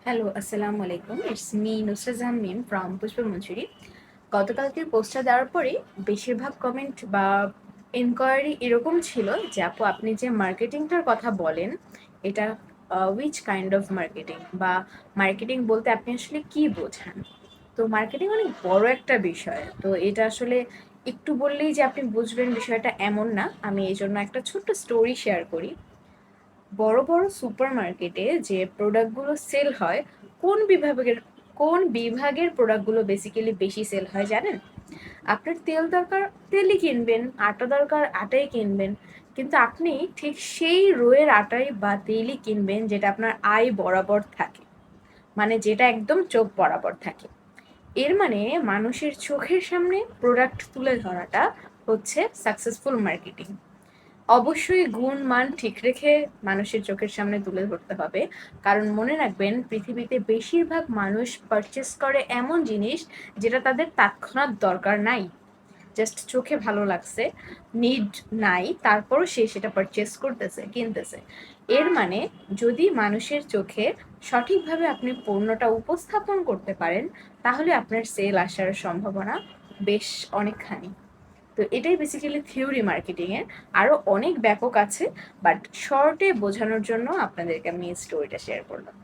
Hello, আসসালামু আলাইকুম। It's me Nusrat Jahan Mim from Pushpa Manjuri. গতকালকের পোস্টটা দেওয়ার পরেই বেশিরভাগ কমেন্ট বা এনকোয়ারি এরকম ছিল যে আপু আপনি যে মার্কেটিংটার কথা বলেন এটা উইচ কাইন্ড অফ মার্কেটিং বা মার্কেটিং বলতে আপনি আসলে কি বোঝান। তো মার্কেটিং অনেক বড় একটা বিষয়, তো এটা আসলে একটু বললেই যে আপনি বুঝবেন বিষয়টা এমন না। আমি এই জন্য একটা ছোট্ট স্টোরি শেয়ার করি। বড় বড় সুপারমার্কেটে যে প্রোডাক্টগুলো সেল হয়, কোন বিভাগের কোন বিভাগের প্রোডাক্টগুলো বেসিক্যালি বেশি সেল হয় জানেন? আপনার তেল দরকার তেলই কিনবেন, আটা দরকার আটাই কিনবেন, কিন্তু আপনি ঠিক সেই রোয়ের আটাই বা তেলই কিনবেন যেটা আপনার আয় বরাবর থাকে, মানে যেটা একদম চোখ বরাবর থাকে। এর মানে মানুষের চোখের সামনে প্রোডাক্ট তুলে ধরাটা হচ্ছে সাকসেসফুল মার্কেটিং। অবশ্যই গুণ মান ঠিক রেখে মানুষের চোখের সামনে তুলে ধরতে হবে। কারণ মনে রাখবেন, পৃথিবীতে বেশিরভাগ মানুষ পারচেস করে এমন জিনিস যেটা তাদের তৎক্ষণাৎ দরকার নাই। জাস্ট চোখে ভালো লাগছে, নিড নাই, তারপরও সে সেটা পারচেস করতেছে, কিনতেছে। এর মানে যদি মানুষের চোখে সঠিকভাবে আপনি পণ্যটা উপস্থাপন করতে পারেন, তাহলে আপনার সেল আসার সম্ভাবনা বেশ অনেকখানি। তো এটাই বেসিক্যালি থিওরি মার্কেটিং এর। আরো অনেক ব্যাপক আছে, বাট শর্টে বোঝানোর জন্য আপনাদেরকে আমি এই স্টোরিটা শেয়ার করলাম।